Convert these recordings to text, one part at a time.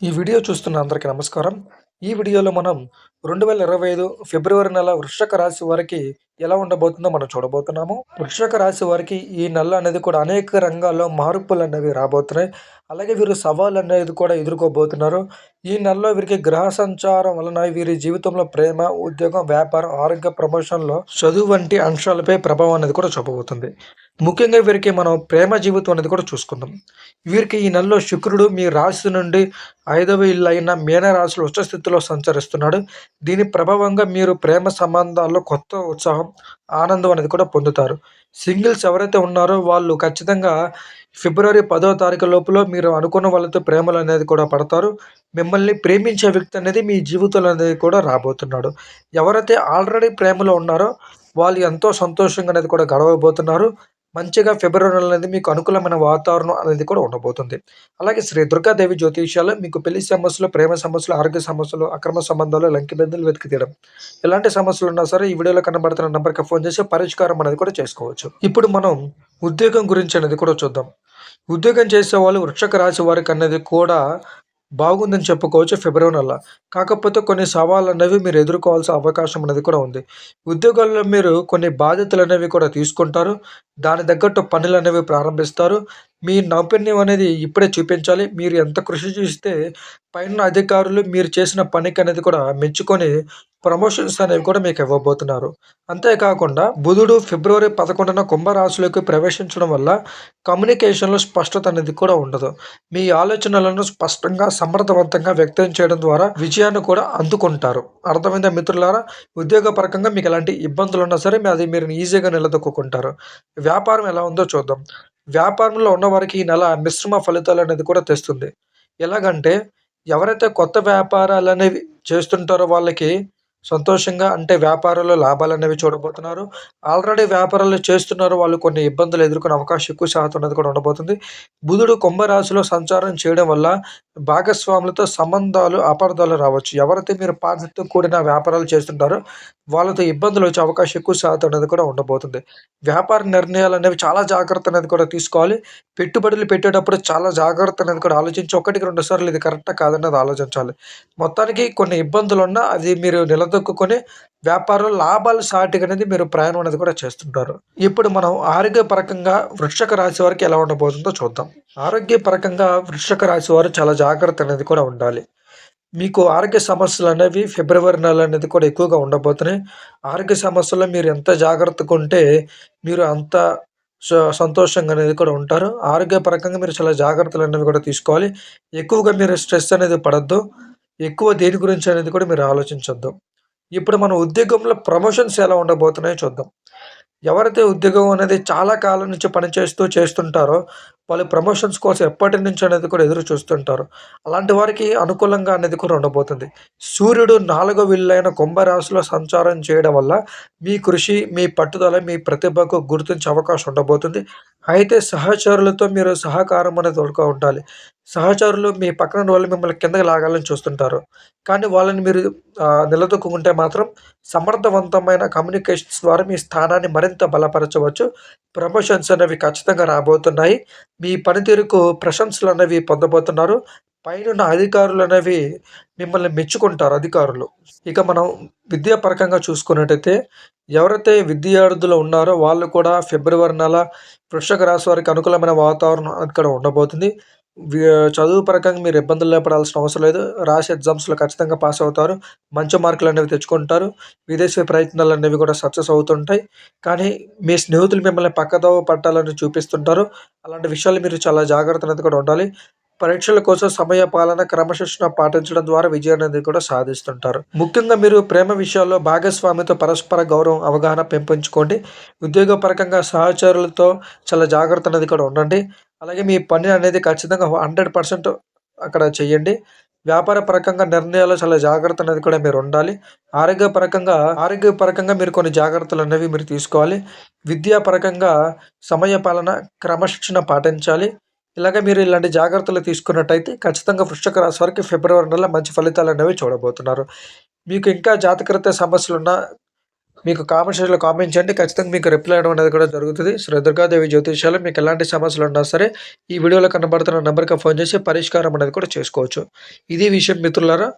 ఈ వీడియో చూస్తున్న అందరికీ నమస్కారం. ఈ వీడియోలో మనం 2025 ఫిబ్రవరి నెల వృశ్చిక రాశి వారికి ఎలా ఉండబోతుందో మనం చూడబోతున్నాము. వృశ్చిక రాశి వారికి ఈ నెల అనేది కూడా అనేక రంగాల్లో మార్పులనేవి రాబోతున్నాయి. అలాగే వీరు సవాలనేది కూడా ఎదుర్కోబోతున్నారు. ఈ నెలలో వీరికి గ్రహ సంచారం వలన వీరి జీవితంలో ప్రేమ, ఉద్యోగం, వ్యాపారం, ఆరోగ్య, ప్రమోషన్‌లో చదువు వంటి అంశాలపై ప్రభావం అనేది కూడా చూపబోతుంది. ముఖ్యంగా వీరికి మనం ప్రేమ జీవితం అనేది కూడా చూసుకుందాం. వీరికి ఈ నెలలో శుక్రుడు మీ రాశి నుండి 5వ ఇల్లు అయిన మీన రాశిలో ఉచ్చ స్థితిలో సంచరిస్తున్నాడు. దీని ప్రభావంగా మీరు ప్రేమ సంబంధాల్లో కొత్త ఉత్సాహం, ఆనందం అనేది కూడా పొందుతారు. సింగిల్స్ ఎవరైతే ఉన్నారో వాళ్ళు ఖచ్చితంగా ఫిబ్రవరి 10వ తారీఖు లోపల మీరు అనుకున్న వాళ్ళతో ప్రేమలో అనేది కూడా పడతారు. మిమ్మల్ని ప్రేమించే వ్యక్తి అనేది మీ జీవితంలో అనేది కూడా రాబోతున్నాడు. ఎవరైతే ఆల్రెడీ ప్రేమలో ఉన్నారో వాళ్ళు ఎంతో సంతోషంగా అనేది కూడా గడవబోతున్నారు. మంచిగా ఫిబ్రవరి నెల అనేది మీకు అనుకూలమైన వాతావరణం అనేది కూడా ఉండబోతుంది. అలాగే శ్రీ దుర్గాదేవి జ్యోతిష్యాలు మీకు పెళ్లి సమస్యలు, ప్రేమ సమస్యలు, ఆరోగ్య సమస్యలు, అక్రమ సంబంధాలు, లంకి బెందులు వెతికి తీయడం. ఎలాంటి సమస్యలున్నా సరే ఈ వీడియోలో కనబడుతున్న నంబర్‌కి ఫోన్ చేసి పరిష్కారం అనేది కూడా చేసుకోవచ్చు. ఇప్పుడు మనం ఉద్యోగం గురించి అనేది కూడా చూద్దాం. ఉద్యోగం చేసేవాళ్ళు వృశ్చిక రాశి వారికనేది కూడా బాగుందని చెప్పుకోవచ్చు ఫిబ్రవరి నెల. కాకపోతే కొన్ని సవాళ్ళనేవి మీరు ఎదుర్కోవాల్సిన అవకాశం అనేది కూడా ఉంది. ఉద్యోగాల్లో మీరు కొన్ని బాధ్యతలనేవి కూడా తీసుకుంటారు. దానికి తగ్గట్టు పనులనేవి ప్రారంభిస్తారు. మీ నైపుణ్యం అనేది ఇప్పుడే చూపించాలి. మీరు ఎంత కృషి చేస్తే పైన అధికారులు మీరు చేసిన పనికనేది కూడా మెచ్చుకొని ప్రమోషన్స్ అనేవి కూడా మీకు ఇవ్వబోతున్నారు. అంతేకాకుండా బుధుడు ఫిబ్రవరి 11న కుంభరాశిలోకి ప్రవేశించడం వల్ల కమ్యూనికేషన్‌లో స్పష్టత అనేది కూడా ఉండదు. మీ ఆలోచనలను స్పష్టంగా, సమర్థవంతంగా వ్యక్తం చేయడం ద్వారా విజయాన్ని కూడా అందుకుంటారు. అర్థమైందా మిత్రులారా? ఉద్యోగపరంగా మీకు ఎలాంటి ఇబ్బందులున్నా సరే అది మీరు ఈజీగా నిలదొక్కుకుంటారు. వ్యాపారం ఎలా ఉందో చూద్దాం. వ్యాపారంలో ఉన్నవారికి ఈ నెల మిశ్రమ ఫలితాలనేది కూడా తెస్తుంది. ఎలాగంటే ఎవరైతే కొత్త వ్యాపారాలనేవి చేస్తుంటారో వాళ్ళకి సంతోషంగా అంటే వ్యాపారంలో లాభాలనేవి చూడబోతున్నారు. ఆల్రెడీ వ్యాపారాలు చేస్తున్నారో వాళ్ళు కొన్ని ఇబ్బందులు ఎదుర్కొనే అవకాశం ఎక్కువ శాతం అనేది కూడా ఉండబోతుంది. బుధుడు కుంభరాశిలో సంచారం చేయడం వల్ల భాగస్వాములతో సంబంధాలు, అపార్థాలు రావచ్చు. ఎవరైతే మీరు పార్ట్నర్‌తో కూడిన వ్యాపారాలు చేస్తుంటారో వాళ్ళతో ఇబ్బందులు వచ్చే అవకాశం ఎక్కువ శాతం అనేది కూడా ఉండబోతుంది. వ్యాపార నిర్ణయాలనేవి చాలా జాగ్రత్త అనేది కూడా తీసుకోవాలి. పెట్టుబడులు పెట్టేటప్పుడు చాలా జాగ్రత్త అనేది కూడా ఆలోచించి ఒకటికి 2 సార్లు ఇది కరెక్టా కాదన్నది ఆలోచించాలి. మొత్తానికి కొన్ని ఇబ్బందులున్నా అది మీరు నిలదొక్కుకొని వ్యాపారంలో లాభాల సాటిగా అనేది మీరు ప్రయాణం అనేది కూడా చేస్తుంటారు. ఇప్పుడు మనం ఆరోగ్యపరకంగా వృశ్చిక రాశి వారికి ఎలా ఉండబోతుందో చూద్దాం. ఆరోగ్యపరకంగా వృశ్చిక రాశి వారు చాలా జాగ్రత్త అనేది కూడా ఉండాలి. మీకు ఆరోగ్య సమస్యలనేవి ఫిబ్రవరి నెల అనేది కూడా ఎక్కువగా ఉండబోతున్నాయి. ఆరోగ్య సమస్యల్లో మీరు ఎంత జాగ్రత్తగా ఉంటే మీరు అంత సంతోషంగా అనేది కూడా ఉంటారు. ఆరోగ్యపరంగా మీరు చాలా జాగ్రత్తలనేవి కూడా తీసుకోవాలి. ఎక్కువగా మీరు స్ట్రెస్ అనేది పడొద్దు. ఎక్కువ దేని గురించి అనేది కూడా మీరు ఆలోచించొద్దు. ఇప్పుడు మన ఉద్యోగంలో ప్రమోషన్స్ ఎలా ఉండబోతున్నాయో చూద్దాం. ఎవరైతే ఉద్యోగం అనేది చాలా కాలం నుంచి చేస్తుంటారో, వాళ్ళు ప్రమోషన్స్ కోసం ఎప్పటినుంచో అనేది కూడా ఎదురు చూస్తుంటారు. అలాంటి వారికి అనుకూలంగా అనేది కూడా ఉండబోతుంది. సూర్యుడు 4వ ఇల్లైన కుంభరాశిలో సంచారం చేయడం వల్ల మీ కృషి, మీ పట్టుదల, మీ ప్రతిభకు గుర్తించే అవకాశం ఉండబోతుంది. అయితే సహచరులతో మీరు సహకారం అనేది తోడుగా ఉండాలి. సహచరులు మీ పక్కన ఉన్న వాళ్ళు మిమ్మల్ని కిందకి లాగాలని చూస్తుంటారు. కానీ వాళ్ళని మీరు నిలదొక్కుకుంటే మాత్రం సమర్థవంతమైన కమ్యూనికేషన్స్ ద్వారా మీ స్థానాన్ని మరింత బలపరచవచ్చు. ప్రమోషన్స్ అనేవి ఖచ్చితంగా రాబోతున్నాయి. మీ పనితీరుకు ప్రశంసలనేవి పొందబోతున్నారు. పైనున్న అధికారులనేవి మిమ్మల్ని మెచ్చుకుంటారు అధికారులు. ఇక మనం విద్యాపరకంగా చూసుకున్నట్టయితే ఎవరైతే విద్యార్థులు ఉన్నారో వాళ్ళు కూడా ఫిబ్రవరి నెల వృశ్చిక రాశి వారికి అనుకూలమైన వాతావరణం అక్కడ ఉండబోతుంది. వి చదువు పరకంగా మీరు ఇబ్బందుల్లో పడాల్సిన అవసరం లేదు. రాసే ఎగ్జామ్స్‌లో ఖచ్చితంగా పాస్ అవుతారు. మంచి మార్కులనేవి తెచ్చుకుంటారు. విదేశీ ప్రయత్నాలనేవి కూడా సక్సెస్ అవుతుంటాయి. కానీ మీ స్నేహితులు మిమ్మల్ని పక్కదోవ పట్టాలని చూపిస్తుంటారు. అలాంటి విషయాలు మీరు చాలా జాగ్రత్త అనేది కూడా ఉండాలి. పరీక్షల కోసం సమయ పాలన, క్రమశిక్షణ పాటించడం ద్వారా విజయాన్ని కూడా సాధిస్తుంటారు. ముఖ్యంగా మీరు ప్రేమ విషయాల్లో భాగస్వామితో పరస్పర గౌరవం, అవగాహన పెంపొంచుకోండి. ఉద్యోగపరకంగా సహచరులతో చాలా జాగ్రత్త అనేది కూడా ఉండండి. అలాగే మీ పని అనేది ఖచ్చితంగా 100% అక్కడ చేయండి. వ్యాపార పరకంగా నిర్ణయాలు చాలా జాగ్రత్త అనేది కూడా మీరు ఉండాలి. ఆరోగ్యపరకంగా మీరు కొన్ని జాగ్రత్తలనేవి మీరు తీసుకోవాలి. విద్యాపరకంగా సమయ పాలన, క్రమశిక్షణ పాటించాలి. ఇలాగ మీరు ఇలాంటి జాగ్రత్తలు తీసుకున్నట్టయితే ఖచ్చితంగా వృశ్చిక రాశి వారికి ఫిబ్రవరి నెల మంచి ఫలితాలనేవి చూడబోతున్నారు. మీకు ఇంకా జాతకరీత్యా సమస్యలున్నా మీకు కామెంట్ సెక్షన్‌లో కామెంట్ చేయండి. ఖచ్చితంగా మీకు రిప్లై ఇవ్వడం అనేది కూడా జరుగుతది. శ్రీ దుర్గాదేవి జ్యోతిష్యాలయం మీకు ఎలాంటి సమస్యలున్నా సరే, ఈ వీడియోలో కనబడుతున్న నంబర్‌కి ఫోను చేసి పరిష్కారం అనేది కూడా చేసుకోవచ్చు. ఇది విషయం మిత్రులారా.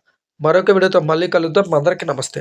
మరొక వీడియోతో మళ్ళీ కలుద్దాం. అందరికీ నమస్తే.